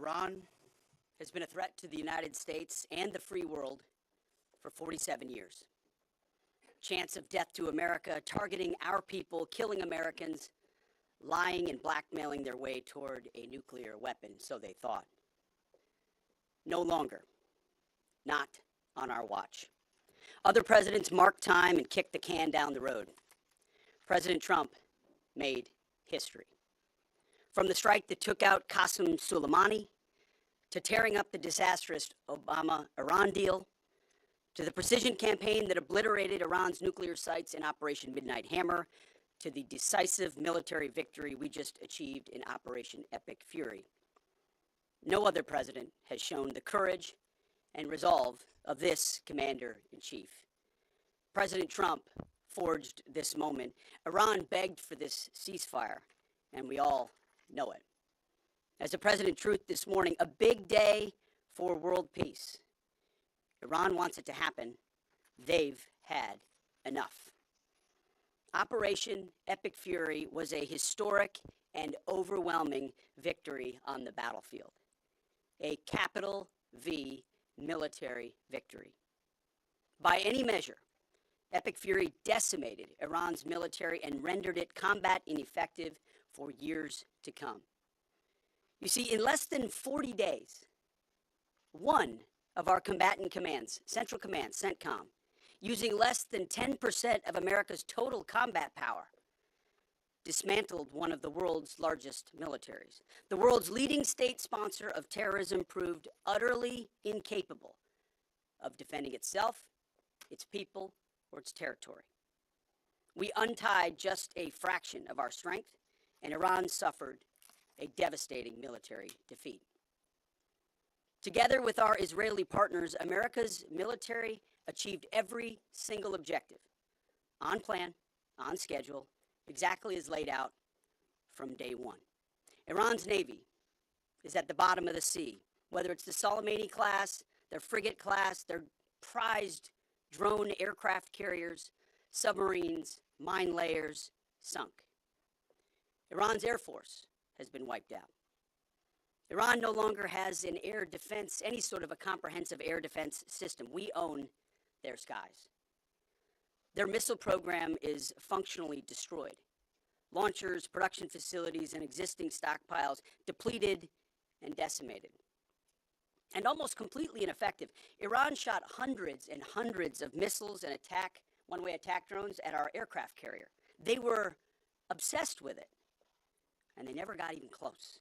Iran has been a threat to the United States and the free world for 47 years. Chants of death to America, targeting our people, killing Americans, lying and blackmailing their way toward a nuclear weapon, so they thought. No longer. Not on our watch. Other presidents marked time and kicked the can down the road. President Trump made history. From the strike that took out Qasem Soleimani, to tearing up the disastrous Obama-Iran deal, to the precision campaign that obliterated Iran's nuclear sites in Operation Midnight Hammer, to the decisive military victory we just achieved in Operation Epic Fury. No other president has shown the courage and resolve of this commander-in-chief. President Trump forged this moment. Iran begged for this ceasefire, and we all know it. As the President truth this morning, a big day for world peace. Iran wants it to happen. They've had enough. Operation Epic Fury was a historic and overwhelming victory on the battlefield. A capital V military victory. By any measure, Epic Fury decimated Iran's military and rendered it combat ineffective for years to come. You see, in less than 40 days, one of our combatant commands, Central Command, CENTCOM, using less than 10% of America's total combat power, dismantled one of the world's largest militaries. The world's leading state sponsor of terrorism proved utterly incapable of defending itself, its people, or its territory. We untied just a fraction of our strength, and Iran suffered a devastating military defeat. Together with our Israeli partners, America's military achieved every single objective, on plan, on schedule, exactly as laid out from day one. Iran's Navy is at the bottom of the sea, whether it's the Soleimani class, their frigate class, their prized drone aircraft carriers, submarines, mine layers, sunk. Iran's Air Force has been wiped out. Iran no longer has an air defense, any sort of a comprehensive air defense system. We own their skies. Their missile program is functionally destroyed. Launchers, production facilities, and existing stockpiles depleted and decimated. And almost completely ineffective. Iran shot hundreds and hundreds of missiles and one-way attack drones at our aircraft carrier. They were obsessed with it, and they never got even close.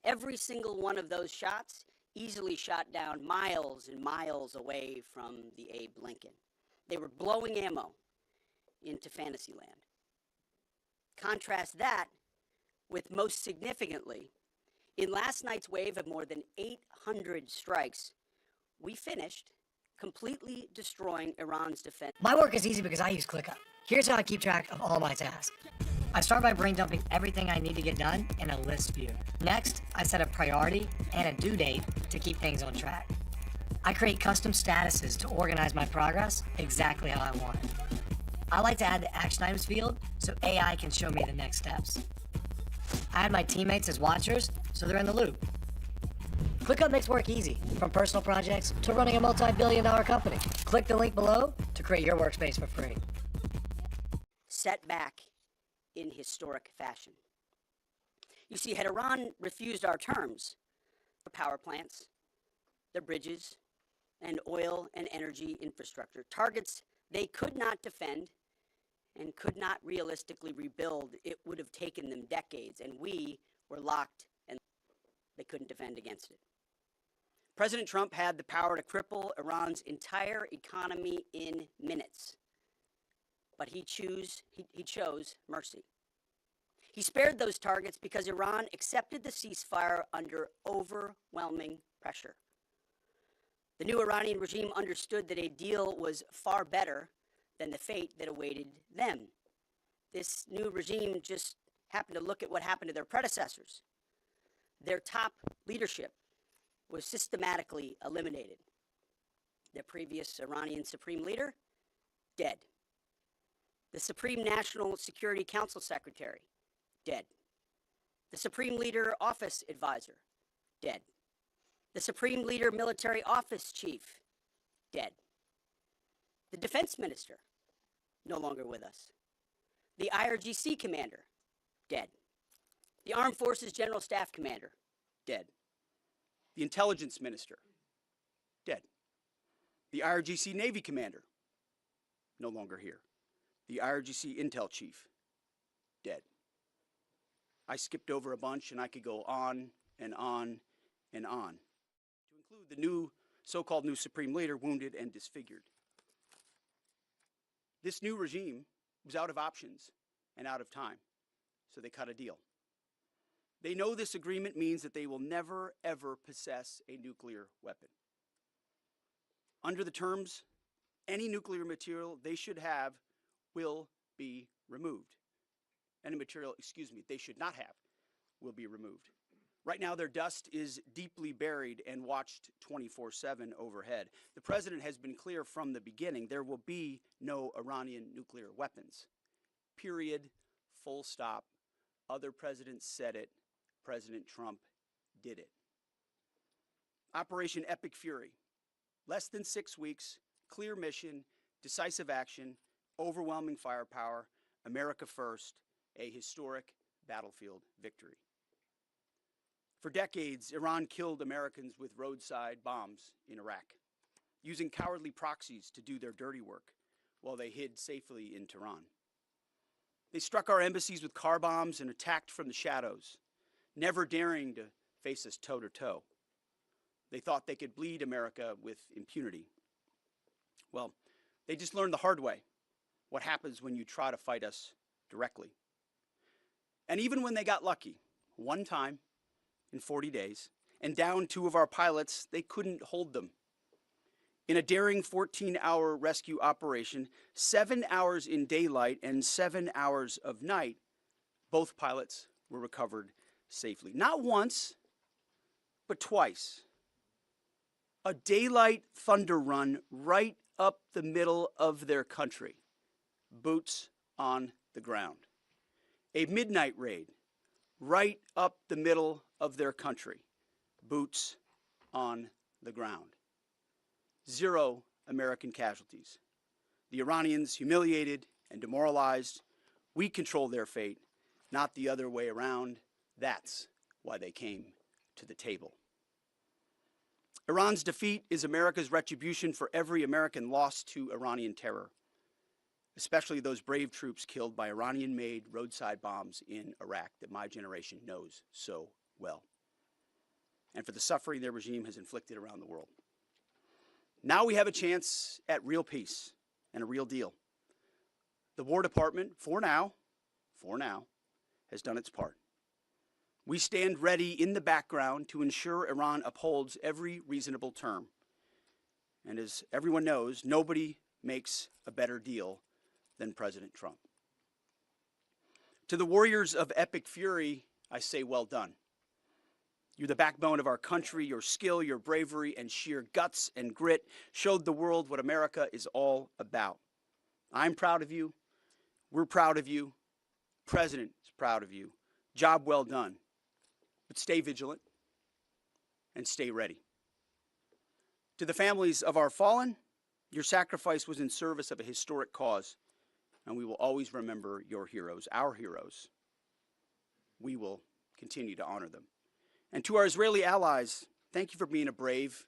Every single one of those shots easily shot down miles and miles away from the Abe Lincoln. They were blowing ammo into Fantasyland. Contrast that with, most significantly, in last night's wave of more than 800 strikes, we finished completely destroying Iran's defense. My work is easy because I use ClickUp. Here's how I keep track of all my tasks. I start by brain dumping everything I need to get done in a list view. Next, I set a priority and a due date to keep things on track. I create custom statuses to organize my progress exactly how I want it. I like to add the action items field so AI can show me the next steps. I add my teammates as watchers so they're in the loop. ClickUp makes work easy, from personal projects to running a multi-billion-dollar company. Click the link below to create your workspace for free. Set back in historic fashion. You see, had Iran refused our terms, their power plants, their bridges, and oil and energy infrastructure, targets they could not defend and could not realistically rebuild, it would have taken them decades, and we were locked and they couldn't defend against it. President Trump had the power to cripple Iran's entire economy in minutes. But he chose mercy. He spared those targets because Iran accepted the ceasefire under overwhelming pressure. The new Iranian regime understood that a deal was far better than the fate that awaited them. This new regime just happened to look at what happened to their predecessors. Their top leadership was systematically eliminated. The previous Iranian supreme leader, dead. The Supreme National Security Council Secretary, dead. The Supreme Leader Office Advisor, dead. The Supreme Leader Military Office Chief, dead. The Defense Minister, no longer with us. The IRGC Commander, dead. The Armed Forces General Staff Commander, dead. The Intelligence Minister, dead. The IRGC Navy Commander, no longer here. The IRGC Intel Chief, dead. I skipped over a bunch, and I could go on and on and on, to include the new so-called new Supreme Leader wounded and disfigured. This new regime was out of options and out of time, so they cut a deal. They know this agreement means that they will never, ever possess a nuclear weapon. Under the terms, any nuclear material they should have will be removed. Any material, they should not have will be removed. Right now, their dust is deeply buried and watched 24/7 overhead. The president has been clear from the beginning, there will be no Iranian nuclear weapons. Period, full stop. Other presidents said it. President Trump did it. Operation Epic Fury. Less than 6 weeks, clear mission, decisive action, overwhelming firepower, America first, a historic battlefield victory. For decades, Iran killed Americans with roadside bombs in Iraq, using cowardly proxies to do their dirty work while they hid safely in Tehran. They struck our embassies with car bombs and attacked from the shadows, never daring to face us toe-to-toe. They thought they could bleed America with impunity. Well, they just learned the hard way what happens when you try to fight us directly. And even when they got lucky, one time in 40 days, and down 2 of our pilots, they couldn't hold them. In a daring 14-hour rescue operation, 7 hours in daylight and 7 hours of night, both pilots were recovered safely. Not once, but twice. A daylight thunder run right up the middle of their country, boots on the ground. A midnight raid right up the middle of their country, boots on the ground. 0 American casualties. The Iranians humiliated and demoralized. We control their fate, not the other way around. That's why they came to the table. Iran's defeat is America's retribution for every American lost to Iranian terror, especially those brave troops killed by Iranian-made roadside bombs in Iraq that my generation knows so well, and for the suffering their regime has inflicted around the world. Now we have a chance at real peace and a real deal. The War Department, for now, has done its part. We stand ready in the background to ensure Iran upholds every reasonable term. And as everyone knows, nobody makes a better deal than President Trump. To the warriors of Epic Fury, I say well done. You're the backbone of our country. Your skill, your bravery, and sheer guts and grit showed the world what America is all about. I'm proud of you. We're proud of you. President is proud of you. Job well done. But stay vigilant and stay ready. To the families of our fallen, your sacrifice was in service of a historic cause, and we will always remember your heroes, our heroes. We will continue to honor them. And to our Israeli allies, thank you for being a brave,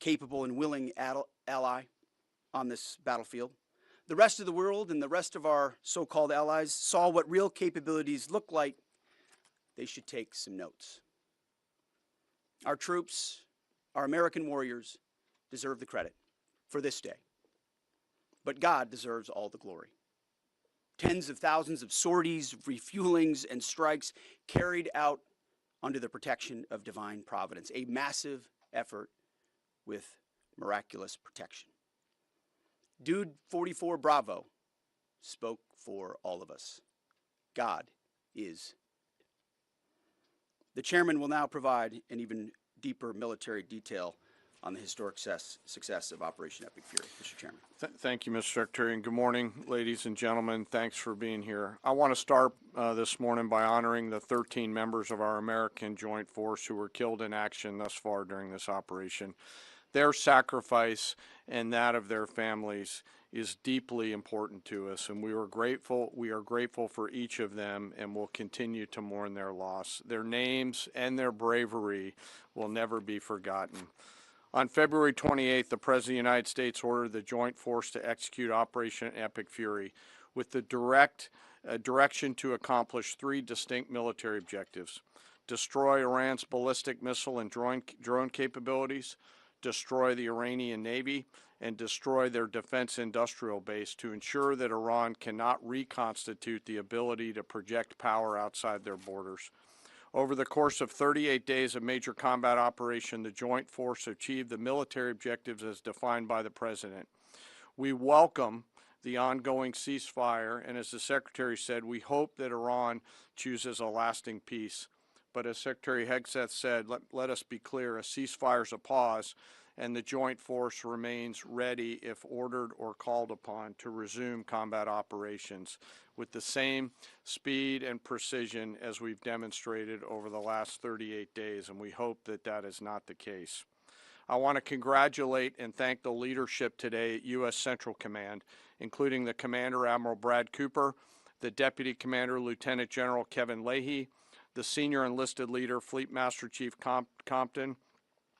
capable, and willing ally on this battlefield. The rest of the world and the rest of our so-called allies saw what real capabilities look like. They should take some notes. Our troops, our American warriors, deserve the credit for this day. But God deserves all the glory. Tens of thousands of sorties, refuelings, and strikes carried out under the protection of divine providence. A massive effort with miraculous protection. Dude 44 Bravo spoke for all of us. God is. The chairman will now provide an even deeper military detail on the historic success of Operation Epic Fury. Mr. Chairman. Thank you, Mr. Secretary, and good morning, ladies and gentlemen. Thanks for being here. I want to start this morning by honoring the 13 members of our American Joint Force who were killed in action thus far during this operation. Their sacrifice and that of their families is deeply important to us, and we are grateful for each of them, and will continue to mourn their loss. Their names and their bravery will never be forgotten. On February 28th, the President of the United States ordered the Joint Force to execute Operation Epic Fury with the direction to accomplish 3 distinct military objectives: destroy Iran's ballistic missile and drone capabilities, destroy the Iranian Navy, and destroy their defense industrial base to ensure that Iran cannot reconstitute the ability to project power outside their borders. Over the course of 38 days of major combat operation, the Joint Force achieved the military objectives as defined by the President. We welcome the ongoing ceasefire, and as the Secretary said, we hope that Iran chooses a lasting peace. But as Secretary Hegseth said, let us be clear, a ceasefire is a pause, and the Joint Force remains ready if ordered or called upon to resume combat operations with the same speed and precision as we've demonstrated over the last 38 days, and we hope that that is not the case. I want to congratulate and thank the leadership today at U.S. Central Command, including the Commander Admiral Brad Cooper, the Deputy Commander Lieutenant General Kevin Leahy, the Senior Enlisted Leader Fleet Master Chief Compton,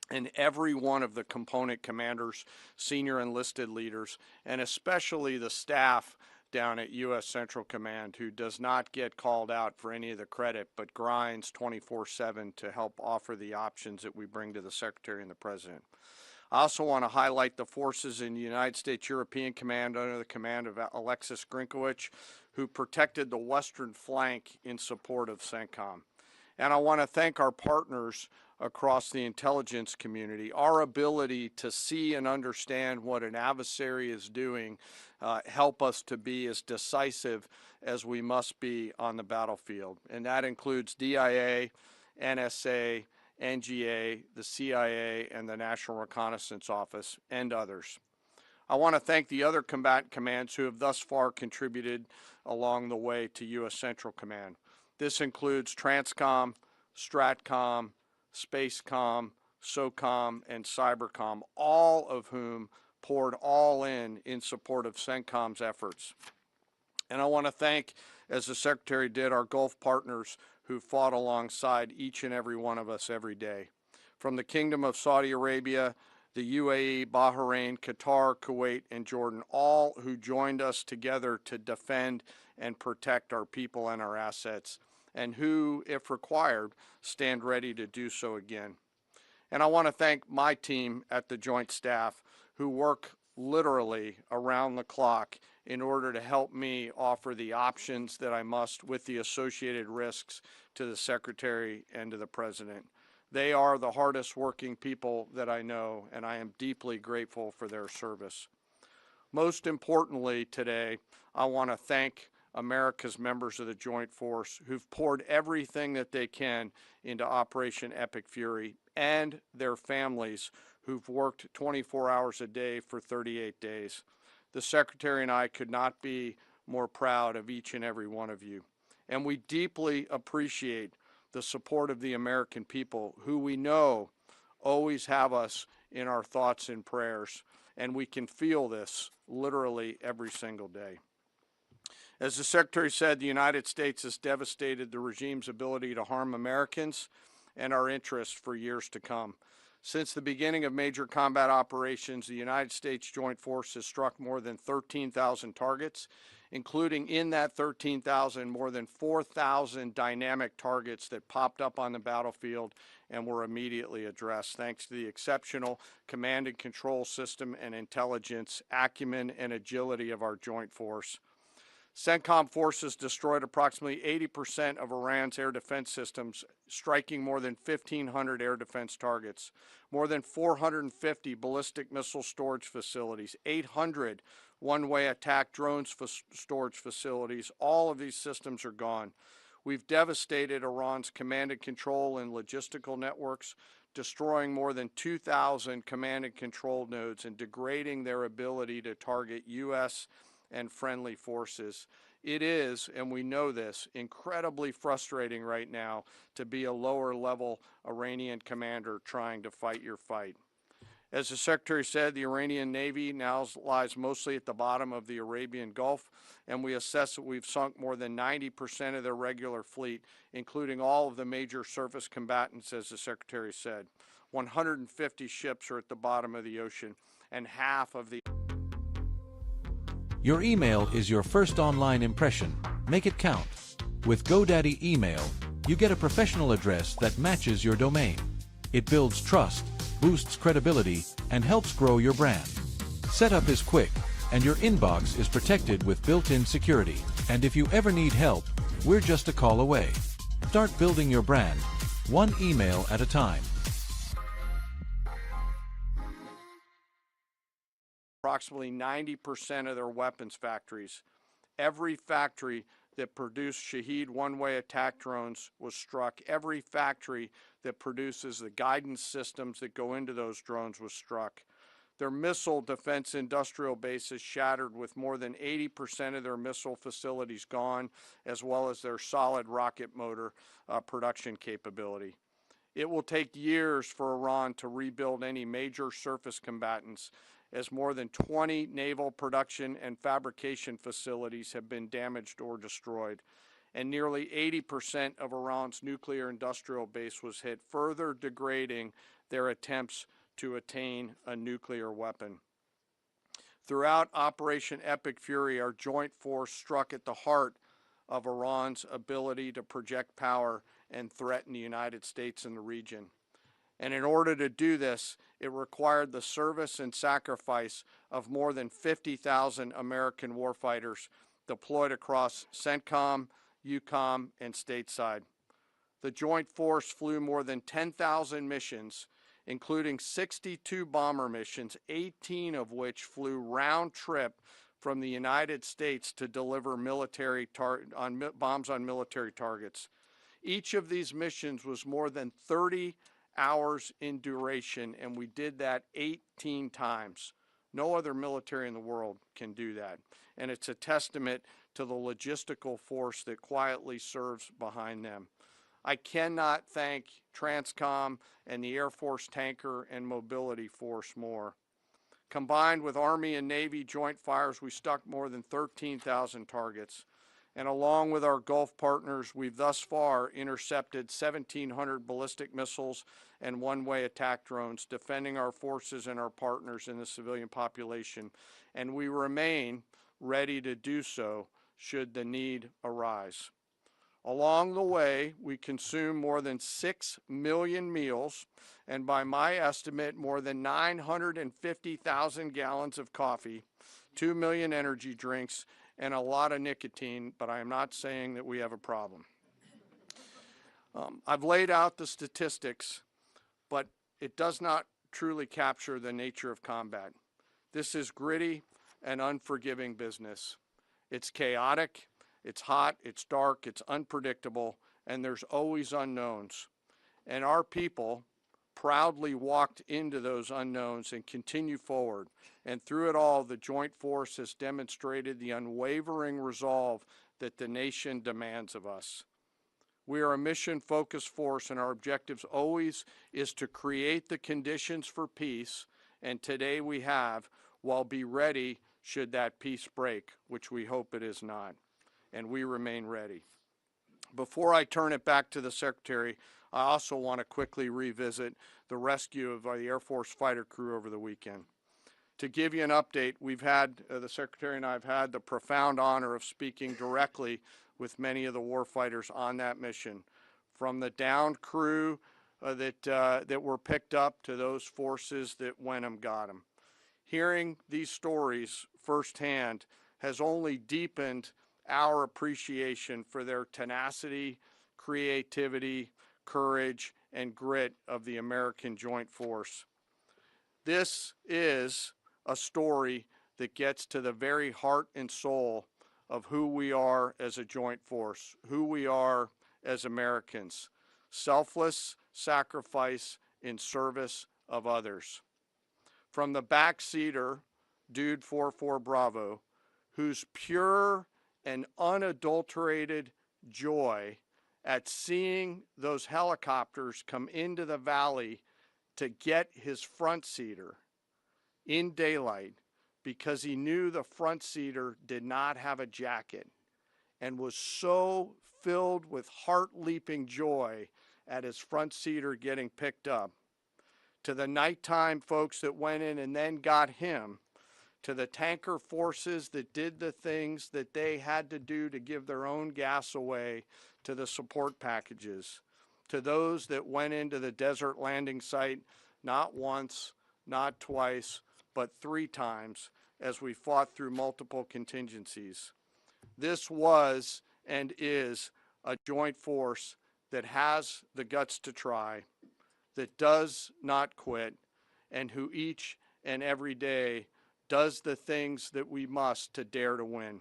and every one of the component commanders, senior enlisted leaders, and especially the staff down at U.S. Central Command, who does not get called out for any of the credit, but grinds 24/7 to help offer the options that we bring to the Secretary and the President. I also want to highlight the forces in the United States European Command under the command of Alexis Grinkowicz, who protected the western flank in support of CENTCOM. And I want to thank our partners across the intelligence community. Our ability to see and understand what an adversary is doing help us to be as decisive as we must be on the battlefield. And that includes DIA, NSA, NGA, the CIA, and the National Reconnaissance Office, and others. I want to thank the other combatant commands who have thus far contributed along the way to U.S. Central Command. This includes Transcom, Stratcom, Spacecom, SOCOM, and Cybercom, all of whom poured all in support of CENTCOM's efforts. And I want to thank, as the Secretary did, our Gulf partners who fought alongside each and every one of us every day. From the Kingdom of Saudi Arabia, the UAE, Bahrain, Qatar, Kuwait, and Jordan, all who joined us together to defend and protect our people and our assets, and who, if required, stand ready to do so again. And I want to thank my team at the Joint Staff, who work literally around the clock in order to help me offer the options that I must with the associated risks to the Secretary and to the President. They are the hardest working people that I know, and I am deeply grateful for their service. Most importantly today, I want to thank America's members of the Joint Force who've poured everything that they can into Operation Epic Fury, and their families who've worked 24 hours a day for 38 days. The Secretary and I could not be more proud of each and every one of you. And we deeply appreciate the support of the American people, who we know always have us in our thoughts and prayers. And we can feel this literally every single day. As the Secretary said, the United States has devastated the regime's ability to harm Americans and our interests for years to come. Since the beginning of major combat operations, the United States Joint Force has struck more than 13,000 targets, including in that 13,000 more than 4,000 dynamic targets that popped up on the battlefield and were immediately addressed, thanks to the exceptional command and control system and intelligence, acumen, and agility of our Joint Force. CENTCOM forces destroyed approximately 80% of Iran's air defense systems, striking more than 1,500 air defense targets, more than 450 ballistic missile storage facilities, 800 one-way attack drones storage facilities. All of these systems are gone. We've devastated Iran's command and control and logistical networks, destroying more than 2,000 command and control nodes and degrading their ability to target U.S. and friendly forces. It is, and we know this, incredibly frustrating right now to be a lower level Iranian commander trying to fight your fight. As the Secretary said, the Iranian Navy now lies mostly at the bottom of the Arabian Gulf, and we assess that we've sunk more than 90% of their regular fleet, including all of the major surface combatants, as the Secretary said. 150 ships are at the bottom of the ocean, and half of the... Your email is your first online impression. Make it count. With GoDaddy Email, you get a professional address that matches your domain. It builds trust, boosts credibility, and helps grow your brand. Setup is quick, and your inbox is protected with built-in security. And if you ever need help, we're just a call away. Start building your brand, one email at a time. Approximately 90% of their weapons factories. Every factory that produced Shahed one-way attack drones was struck. Every factory that produces the guidance systems that go into those drones was struck. Their missile defense industrial bases shattered, with more than 80% of their missile facilities gone, as well as their solid rocket motor production capability. It will take years for Iran to rebuild any major surface combatants, as more than 20 naval production and fabrication facilities have been damaged or destroyed. And nearly 80% of Iran's nuclear industrial base was hit, further degrading their attempts to attain a nuclear weapon. Throughout Operation Epic Fury, our joint force struck at the heart of Iran's ability to project power and threaten the United States and the region. And in order to do this, it required the service and sacrifice of more than 50,000 American warfighters deployed across CENTCOM, EUCOM, and stateside. The Joint Force flew more than 10,000 missions, including 62 bomber missions, 18 of which flew round trip from the United States to deliver bombs on military targets. Each of these missions was more than 30 hours in duration, and we did that 18 times. No other military in the world can do that. And it's a testament to the logistical force that quietly serves behind them. I cannot thank TRANSCOM and the Air Force Tanker and Mobility Force more. Combined with Army and Navy joint fires, we struck more than 13,000 targets. And along with our Gulf partners, we've thus far intercepted 1,700 ballistic missiles and one-way attack drones, defending our forces and our partners in the civilian population. And we remain ready to do so should the need arise. Along the way, we consume more than 6 million meals, and by my estimate, more than 950,000 gallons of coffee, 2 million energy drinks, and a lot of nicotine, but I am not saying that we have a problem. I've laid out the statistics, but it does not truly capture the nature of combat. This is gritty and unforgiving business. It's chaotic, it's hot, it's dark, it's unpredictable, and there's always unknowns. And our people proudly walked into those unknowns and continue forward. And through it all, the Joint Force has demonstrated the unwavering resolve that the nation demands of us. We are a mission-focused force, and our objectives always is to create the conditions for peace, and today we have, while be ready should that peace break, which we hope it is not. And we remain ready. Before I turn it back to the Secretary, I also want to quickly revisit the rescue of the Air Force fighter crew over the weekend. To give you an update, we've had, the Secretary and I have had the profound honor of speaking directly with many of the warfighters on that mission, from the downed crew that were picked up to those forces that went and got them. Hearing these stories firsthand has only deepened our appreciation for their tenacity, creativity, courage, and grit of the American Joint Force. This is a story that gets to the very heart and soul of who we are as a joint force, who we are as Americans. Selfless sacrifice in service of others. From the backseater, Dude 44 Bravo, whose pure and unadulterated joy at seeing those helicopters come into the valley to get his front seater in daylight because he knew the front seater did not have a jacket, and was so filled with heart-leaping joy at his front seater getting picked up, to the nighttime folks that went in and then got him, to the tanker forces that did the things that they had to do to give their own gas away, to the support packages, to those that went into the desert landing site not once, not twice, but 3 times as we fought through multiple contingencies. This was and is a joint force that has the guts to try, that does not quit, and who each and every day does the things that we must to dare to win.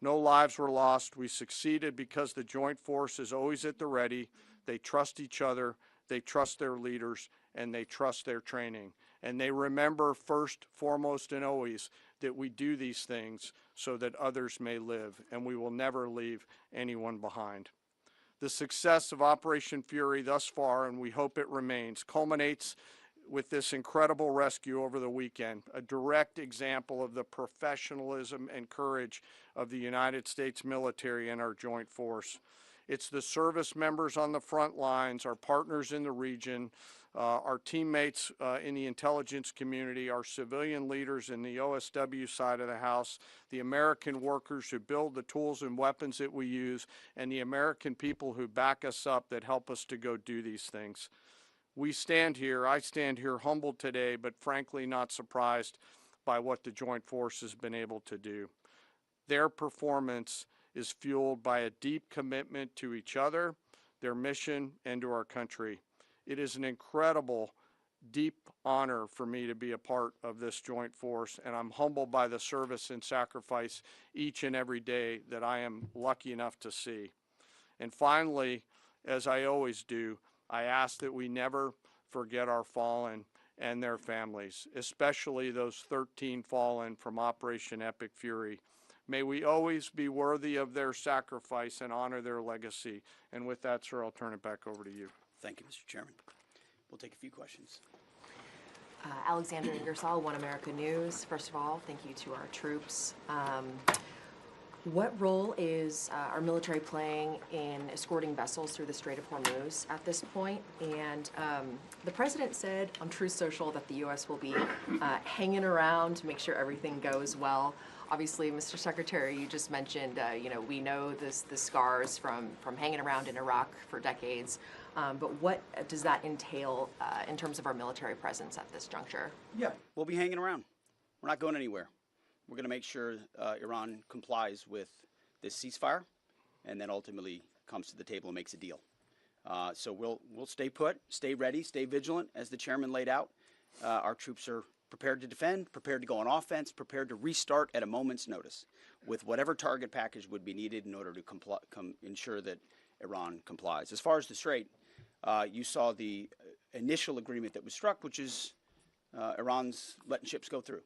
No lives were lost. We succeeded because the joint force is always at the ready. They trust each other, they trust their leaders, and they trust their training. And they remember first, foremost, and always that we do these things so that others may live, and we will never leave anyone behind. The success of Operation Fury thus far, and we hope it remains, culminates with this incredible rescue over the weekend, a direct example of the professionalism and courage of the United States military and our joint force. It's the service members on the front lines, our partners in the region, our teammates in the intelligence community, our civilian leaders in the OSW side of the house, the American workers who build the tools and weapons that we use, and the American people who back us up that help us to go do these things. I stand here humbled today, but frankly not surprised by what the Joint Force has been able to do. Their performance is fueled by a deep commitment to each other, their mission, and to our country. It is an incredible, deep honor for me to be a part of this joint force, and I'm humbled by the service and sacrifice each and every day that I am lucky enough to see. And finally, as I always do, I ask that we never forget our fallen and their families, especially those 13 fallen from Operation Epic Fury. May we always be worthy of their sacrifice and honor their legacy. And with that, sir, I'll turn it back over to you. Thank you, Mr. Chairman. We'll take a few questions. Alexander Ingersoll, One America News. First of all, thank you to our troops. What role is our military playing in escorting vessels through the Strait of Hormuz at this point? And the president said on Truth Social that the U.S. will be hanging around to make sure everything goes well. Obviously, Mr. Secretary, you just mentioned, we know the scars from hanging around in Iraq for decades. But what does that entail in terms of our military presence at this juncture? Yeah, we'll be hanging around. We're not going anywhere. We're going to make sure Iran complies with this ceasefire, and then ultimately comes to the table and makes a deal. So we'll stay put, stay ready, stay vigilant, as the chairman laid out. Our troops are prepared to defend, prepared to go on offense, prepared to restart at a moment's notice with whatever target package would be needed in order to ensure that Iran complies. As far as the Strait, you saw the initial agreement that was struck, which is Iran's letting ships go through.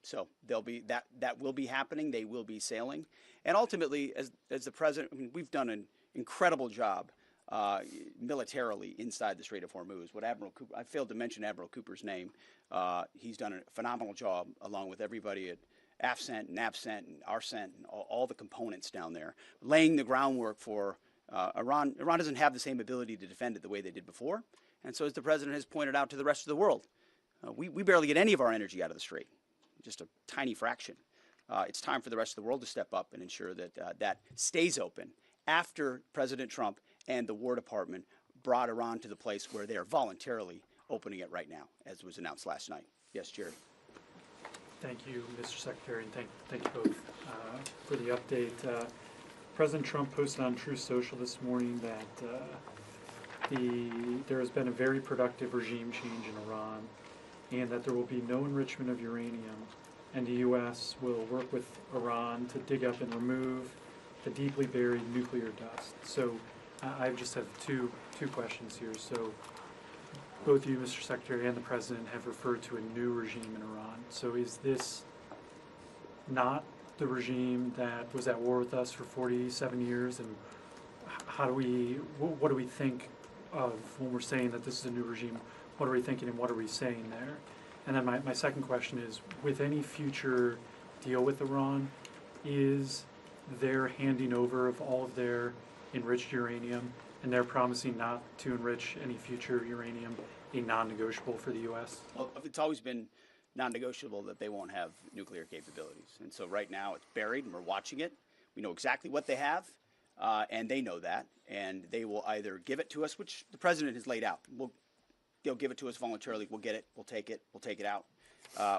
So there'll be that will be happening. They will be sailing, and ultimately, as the president, I mean, we've done an incredible job militarily inside the Strait of Hormuz. What Admiral Cooper, I failed to mention Admiral Cooper's name. He's done a phenomenal job, along with everybody at AFCENT and ABCENT and ARCENT and all the components down there, laying the groundwork for Iran. Iran doesn't have the same ability to defend it the way they did before, and so as the president has pointed out to the rest of the world, we barely get any of our energy out of the Strait. Just a tiny fraction. It's time for the rest of the world to step up and ensure that that stays open after President Trump and the War Department brought Iran to the place where they are voluntarily opening it right now, as was announced last night. Yes, Jerry. Thank you, Mr. Secretary, and thank you both for the update. President Trump posted on Truth Social this morning that there has been a very productive regime change in Iran, and that there will be no enrichment of uranium, and the U.S. will work with Iran to dig up and remove the deeply buried nuclear dust. So I just have two questions here. So both you, Mr. Secretary, and the President have referred to a new regime in Iran. So is this not the regime that was at war with us for 47 years? And how do we, what do we think of when we're saying that this is a new regime? What are we thinking and what are we saying there? And then my second question is, with any future deal with Iran, is their handing over of all of their enriched uranium and they're promising not to enrich any future uranium a non-negotiable for the U.S.? Well, it's always been non-negotiable that they won't have nuclear capabilities. And so right now it's buried and we're watching it. We know exactly what they have, and they know that. And they will either give it to us, which the president has laid out. They'll give it to us voluntarily. We'll get it. We'll take it out.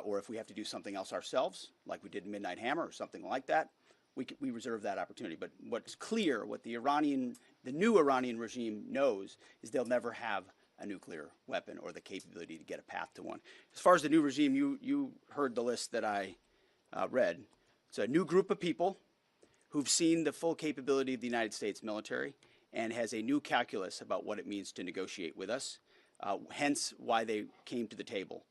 Or if we have to do something else ourselves, like we did in Midnight Hammer or something like that, we reserve that opportunity. But what's clear, what the new Iranian regime knows, is they'll never have a nuclear weapon or the capability to get a path to one. As far as the new regime, you heard the list that I read. It's a new group of people who've seen the full capability of the United States military and has a new calculus about what it means to negotiate with us, hence why they came to the table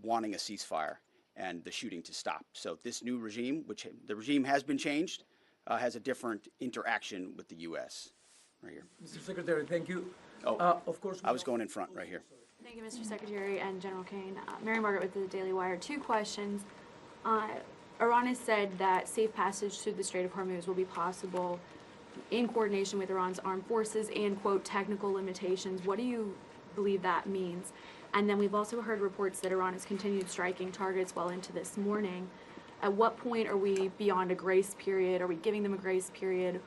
wanting a ceasefire and the shooting to stop. So this new regime, which the regime has been changed, has a different interaction with the U.S. Right here. Mr. Secretary, thank you. Oh, of course. I was going in front right here. Thank you, Mr. Secretary and General Caine. Mary Margaret with the Daily Wire. 2 questions. Iran has said that safe passage through the Strait of Hormuz will be possible in coordination with Iran's armed forces and, quote, technical limitations. What do you believe that means? And then we've also heard reports that Iran has continued striking targets well into this morning. At what point are we beyond a grace period? Are we giving them a grace period?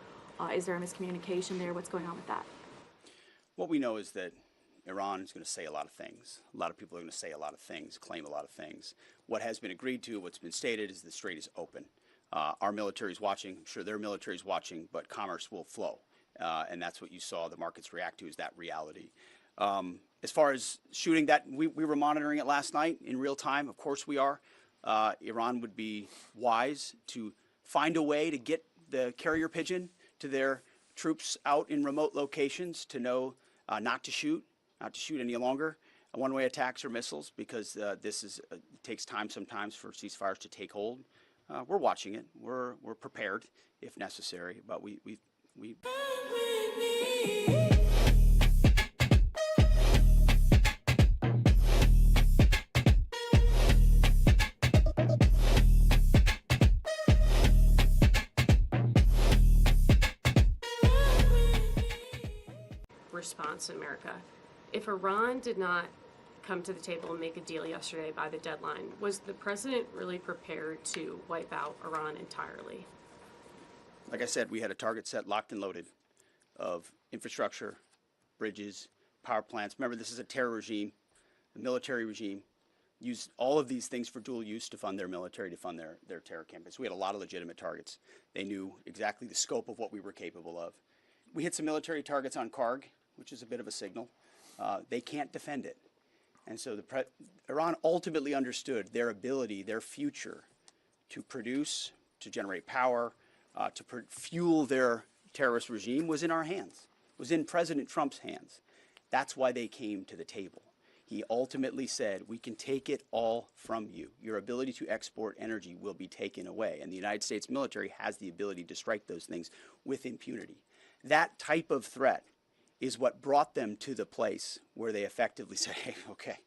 Is there a miscommunication there? What's going on with that? What we know is that Iran is going to say a lot of things. A lot of people are going to say a lot of things, claim a lot of things. What has been agreed to, what's been stated, is the strait is open. Our military is watching. I'm sure their military is watching, but commerce will flow. And that's what you saw the markets react to, is that reality. As far as shooting, that we were monitoring it last night in real time. Of course we are. Iran would be wise to find a way to get the carrier pigeon to their troops out in remote locations to know not to shoot any longer one-way attacks or missiles, because this takes time sometimes for ceasefires to take hold. We're watching it. We're prepared if necessary, but we response in America. If Iran did not come to the table and make a deal yesterday by the deadline, was the president really prepared to wipe out Iran entirely? Like I said, we had a target set, locked and loaded, of infrastructure, bridges, power plants. Remember, this is a terror regime, a military regime, used all of these things for dual use to fund their military, to fund their terror campaigns. We had a lot of legitimate targets. They knew exactly the scope of what we were capable of. We hit some military targets on Karg, which is a bit of a signal. They can't defend it. And so Iran ultimately understood their ability, their future, to produce, to generate power, to fuel their terrorist regime was in our hands, was in President Trump's hands. That's why they came to the table. He ultimately said, we can take it all from you. Your ability to export energy will be taken away. And the United States military has the ability to strike those things with impunity. That type of threat is what brought them to the place where they effectively said, hey, okay,